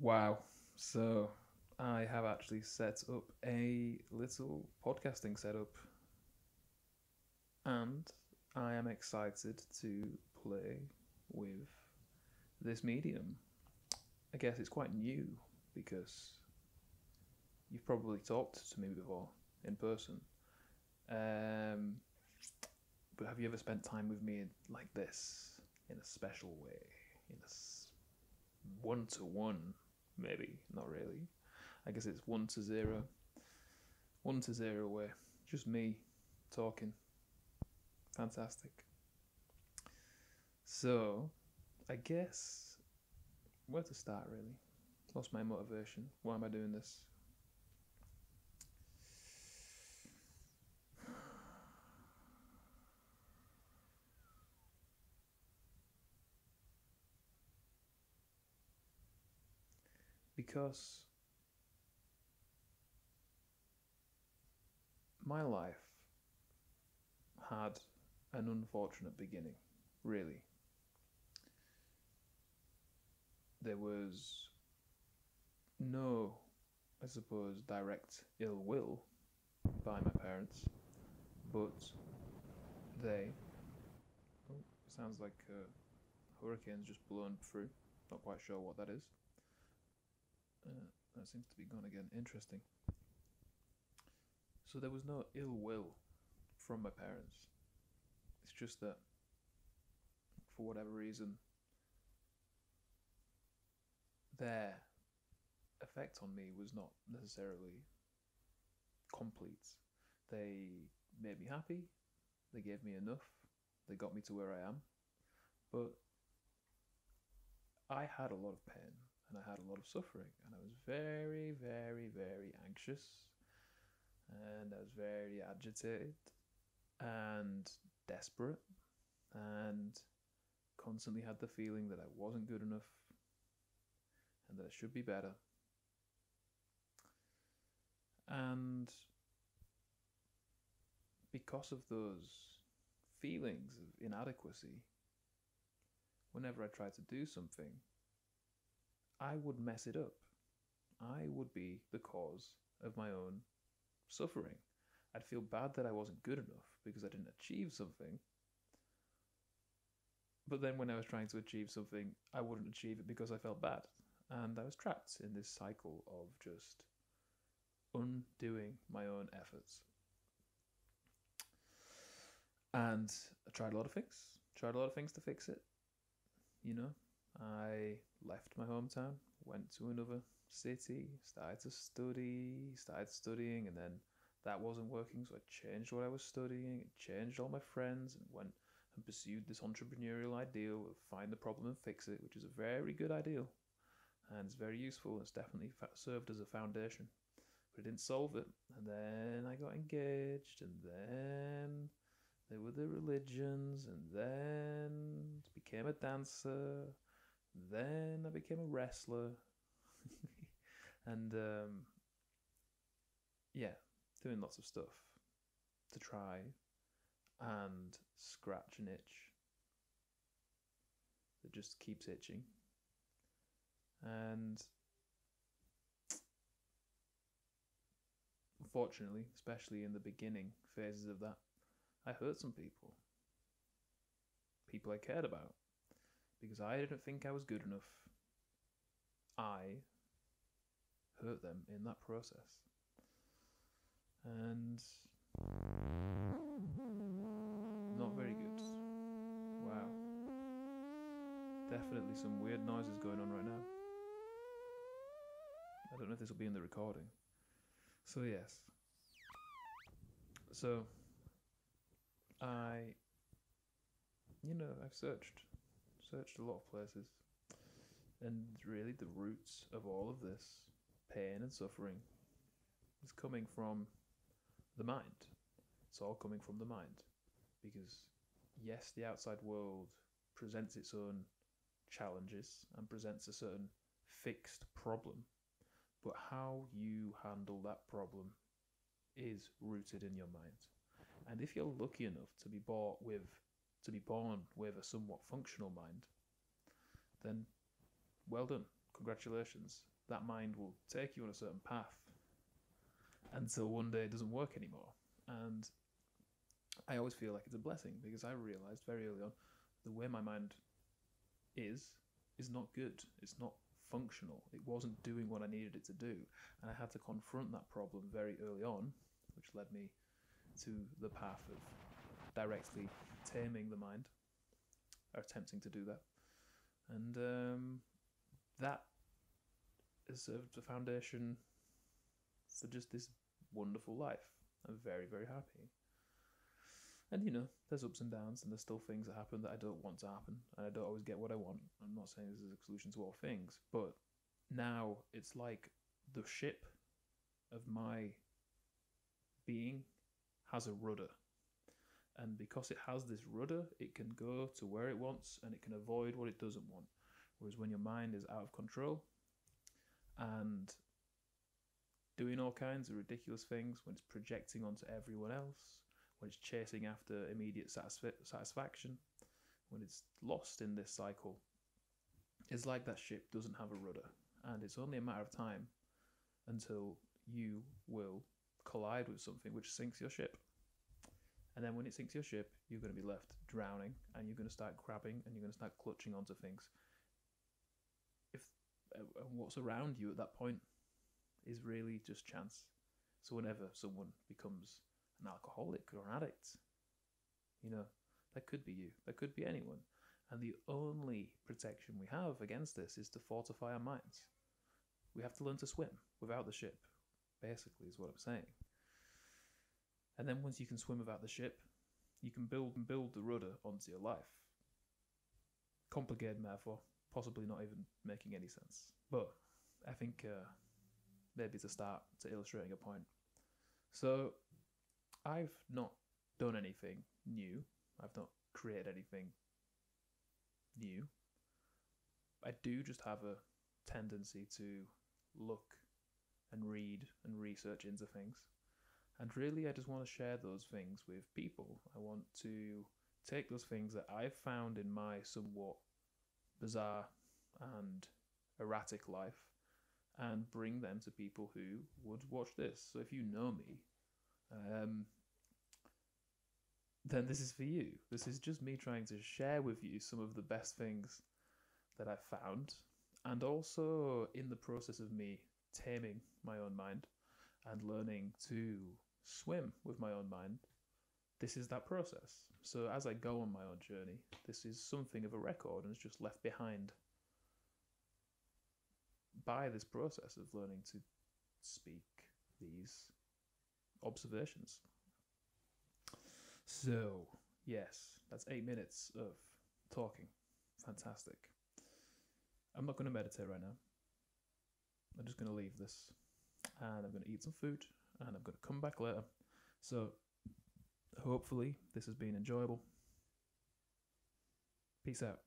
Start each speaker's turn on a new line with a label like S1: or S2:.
S1: Wow. So I have actually set up a little podcasting setup and I am excited to play with this medium. I guess it's quite new because you've probably talked to me before in person. Um, but have you ever spent time with me like this in a special way? In a one to one, maybe? Not really. I guess it's 1 to 0. 1 to 0 way. Just me talking. Fantastic. So, I guess where to start really? Lost my motivation. Why am I doing this? Because my life had an unfortunate beginning, really. There was no, I suppose, direct ill will by my parents, but they. Oh, sounds like a hurricane's just blown through. Not quite sure what that is. That seems to be gone again. Interesting. So there was no ill will from my parents. It's just that, for whatever reason, their effect on me was not necessarily complete. They made me happy, they gave me enough, they got me to where I am, but I had a lot of pain and I had a lot of suffering, and I was very, very, very anxious, and I was very agitated and desperate, and constantly had the feeling that I wasn't good enough and that I should be better. And because of those feelings of inadequacy, whenever I tried to do something, I would mess it up. I would be the cause of my own suffering. I'd feel bad that I wasn't good enough because I didn't achieve something. But then when I was trying to achieve something, I wouldn't achieve it because I felt bad. And I was trapped in this cycle of just undoing my own efforts. And I tried a lot of things. Tried a lot of things to fix it. You know, I left my hometown, went to another city, started studying, and then that wasn't working, so I changed what I was studying, changed all my friends, and went and pursued this entrepreneurial ideal of find the problem and fix it, which is a very good ideal, and it's very useful. It's definitely served as a foundation, but it didn't solve it. And then I got engaged, and then there were the religions, and then became a dancer, then I became a wrestler, and yeah, doing lots of stuff to try and scratch an itch that just keeps itching. And unfortunately, especially in the beginning phases of that, I hurt some people. People I cared about. Because I didn't think I was good enough. I hurt them in that process. And not very good. Wow. Definitely some weird noises going on right now. I don't know if this will be in the recording. So yes. So I I've searched a lot of places, and really the roots of all of this pain and suffering is coming from the mind. It's all coming from the mind. Because, yes, the outside world presents its own challenges and presents a certain fixed problem, but how you handle that problem is rooted in your mind. And if you're lucky enough to be born with a somewhat functional mind, then well done. congratulations. That mind will take you on a certain path until one day it doesn't work anymore. And I always feel like it's a blessing because I realized very early on the way my mind is not good. It's not functional. It wasn't doing what I needed it to do. And I had to confront that problem very early on, which led me to the path of directly taming the mind, or attempting to do that. And that has served the foundation for just this wonderful life. I'm very, very happy. And there's ups and downs, and there's still things that happen that I don't want to happen, and I don't always get what I want. I'm not saying this is a solution to all things, but now it's like the ship of my being has a rudder. And because it has this rudder, it can go to where it wants and it can avoid what it doesn't want. Whereas when your mind is out of control and doing all kinds of ridiculous things, when it's projecting onto everyone else, when it's chasing after immediate satisfaction, when it's lost in this cycle, it's like that ship doesn't have a rudder. And it's only a matter of time until you will collide with something which sinks your ship. And then when it sinks your ship, you're going to be left drowning, and you're going to start grabbing, and you're going to start clutching onto things. What's around you at that point is really just chance. So whenever someone becomes an alcoholic or an addict, that could be you, that could be anyone. And the only protection we have against this is to fortify our minds. We have to learn to swim without the ship, basically, is what I'm saying. And then once you can swim without the ship, you can build the rudder onto your life. Complicated metaphor, possibly not even making any sense. But I think maybe it's a start to illustrating a point. So I've not done anything new. I've not created anything new. I do just have a tendency to look and read and research into things. And really, I just want to share those things with people. I want to take those things that I've found in my somewhat bizarre and erratic life and bring them to people who would watch this. So if you know me, then this is for you. This is just me trying to share with you some of the best things that I've found, and also in the process of me taming my own mind and learning to swim with my own mind, this is that process. So as I go on my own journey, this is something of a record, and it's just left behind by this process of learning to speak these observations. So, yes, that's 8 minutes of talking. Fantastic. I'm not going to meditate right now. I'm just going to leave this, and I'm going to eat some food, and I'm going to come back later. So, hopefully, this has been enjoyable. Peace out.